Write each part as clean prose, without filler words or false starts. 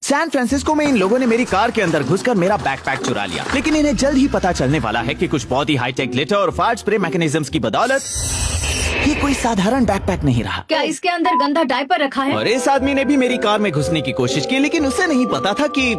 San Francisco में इन लोगों ने मेरी कार के अंदर घुसकर मेरा बैकपैक चुरा लिया, लेकिन इन्हें जल्द ही पता चलने वाला है कि कुछ बहुत ही हाईटेक ग्लिटर और फायर स्प्रे मैकेनिज्म्स की बदौलत ये कोई साधारण बैकपैक नहीं रहा। क्या इसके अंदर गंदा डायपर रखा है? और इस आदमी ने भी मेरी कार में घुसने की कोशिश की, लेकिन उसे नहीं पता था कि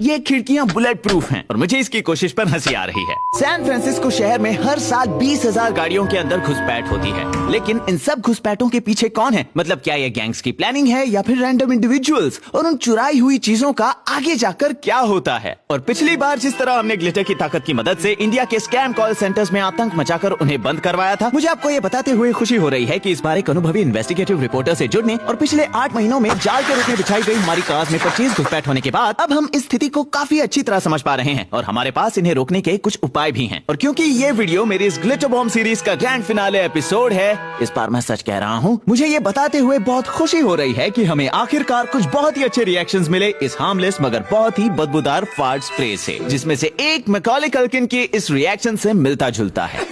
ये खिड़कियां बुलेट प्रूफ हैं और मुझे इसकी कोशिश पर हंसी आ रही है। सैन फ्रांसिस्को शहर में हर साल 20,000 गाड़ियों के अंदर घुसपैठ होती है, लेकिन इन सब घुसपैठों के पीछे कौन है? मतलब क्या ये गैंग्स की प्लानिंग है या फिर रैंडम इंडिविजुअल्स? और उन चुराई हुई चीजों का आगे जाकर क्या होता है? और पिछली बार जिस तरह हमने ग्लिटर की ताकत की मदद से इंडिया के स्कैम कॉल सेंटर्स में आतंक मचाकर उन्हें बंद करवाया था, मुझे आपको ये बताते हुए खुशी हो रही है कि इस बार एक अनुभवी इन्वेस्टिगेटिव रिपोर्टर से जुड़ने और पिछले 8 महीनों में जाल के रूप में बिछाई गई हमारी कार में 25 घुसपैठ होने के बाद अब हम इस स्थिति को काफी अच्छी तरह समझ पा रहे हैं और हमारे पास इन्हें रोकने के कुछ उपाय भी हैं। और क्योंकि ये वीडियो मेरी इस ग्लिटर बॉम्ब सीरीज का ग्रैंड फिनाले एपिसोड है, इस बार मैं सच कह रहा हूँ, मुझे ये बताते हुए बहुत खुशी हो रही है कि हमें आखिरकार कुछ बहुत ही अच्छे रिएक्शंस मिले इस हार्मलेस मगर बहुत ही बदबूदार फायर स्प्रे से, जिसमें से एक मैकॉले कल्किन के इस रिएक्शन से मिलता जुलता है।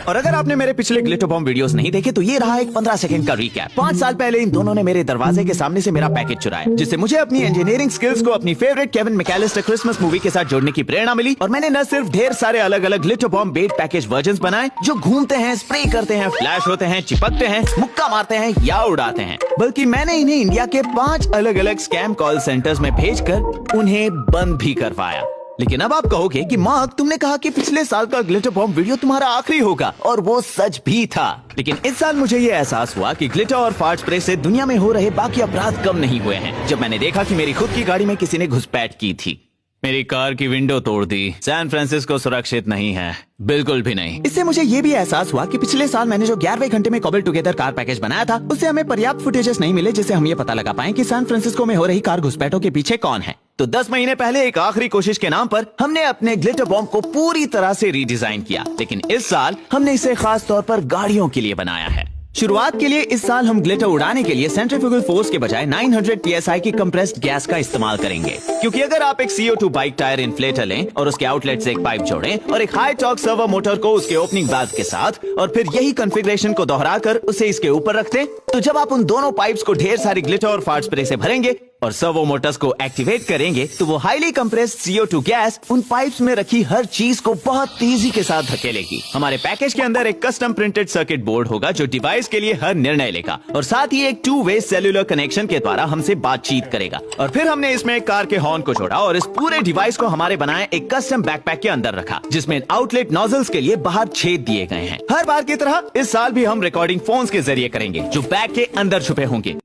और अगर आपने मेरे पिछले ग्लिटर बॉम्ब वीडियोस नहीं देखे तो ये रहा एक 15 सेकंड का रिकैप। 5 साल पहले इन दोनों ने मेरे दरवाजे के सामने से मेरा पैकेज चुराया, जिससे मुझे अपनी इंजीनियरिंग स्किल्स को अपनी favourite Kevin Mac Allister Christmas movie के साथ जोड़ने की प्रेरणा मिली और मैंने न सिर्फ ढेर सारे अलग अलग ग्लिटर बॉम्ब बेट पैकेज वर्जन बनाए जो घूमते हैं, स्प्रे करते हैं, फ्लैश होते हैं, चिपकते हैं, मुक्का मारते हैं या उड़ाते हैं, बल्कि मैंने इन्हें इंडिया के 5 अलग अलग स्कैम कॉल सेंटर्स में भेजकर उन्हें बंद भी करवाया। लेकिन अब आप कहोगे कि मार्क, तुमने कहा कि पिछले साल का ग्लिटर बॉम्ब वीडियो तुम्हारा आखिरी होगा, और वो सच भी था। लेकिन इस साल मुझे ये एहसास हुआ कि ग्लिटर और फायर स्प्रे से दुनिया में हो रहे बाकी अपराध कम नहीं हुए हैं, जब मैंने देखा कि मेरी खुद की गाड़ी में किसी ने घुसपैठ की थी, मेरी कार की विंडो तोड़ दी। सैन फ्रांसिस्को सुरक्षित नहीं है, बिल्कुल भी नहीं। इससे मुझे ये भी एहसास हुआ कि पिछले साल मैंने जो 11वें घंटे में कॉबल टुगेदर कार पैकेज बनाया था, उससे हमें पर्याप्त फुटेजेस नहीं मिले जिससे हम ये पता लगा पाए कि सैन फ्रांसिस्को में हो रही कार घुसपैठों के पीछे कौन है। तो 10 महीने पहले एक आखिरी कोशिश के नाम पर हमने अपने ग्लिटर बॉम्ब को पूरी तरह से रीडिजाइन किया, लेकिन इस साल हमने इसे खास तौर पर गाड़ियों के लिए बनाया है। शुरुआत के लिए इस साल हम ग्लिटर उड़ाने के लिए सेंट्रीफ्यूगल फोर्स के बजाय 900 psi की कंप्रेस्ड गैस का इस्तेमाल करेंगे, क्योंकि अगर आप एक CO2 बाइक टायर इन्फ्लेटर लें और उसके आउटलेट से एक पाइप जोड़ें और एक हाई टॉर्क सर्वो मोटर को उसके ओपनिंग वाल्व के साथ और फिर यही कॉन्फ़िगरेशन को दोहराकर उसे इसके ऊपर रख दें, तो जब आप उन दोनों पाइप्स को ढेर सारी ग्लिटर और फायर स्प्रे से भरेंगे और सर्वो मोटर्स को एक्टिवेट करेंगे, तो वो हाईली कंप्रेस्ड CO2 गैस उन पाइप्स में रखी हर चीज को बहुत तेजी के साथ धकेलेगी। हमारे पैकेज के अंदर एक कस्टम प्रिंटेड सर्किट बोर्ड होगा जो डिवाइस के लिए हर निर्णय लेगा और साथ ही एक 2-वे सेल्यूलर कनेक्शन के द्वारा हमसे बातचीत करेगा। और फिर हमने इसमें एक कार के हॉर्न को जोड़ा और इस पूरे डिवाइस को हमारे बनाए एक कस्टम बैकपैक के अंदर रखा, जिसमें आउटलेट नोजल्स के लिए बाहर छेद दिए गए हैं। हर बार की तरह इस साल भी हम रिकॉर्डिंग फोन्स के जरिए करेंगे जो बैग के अंदर छुपे होंगे।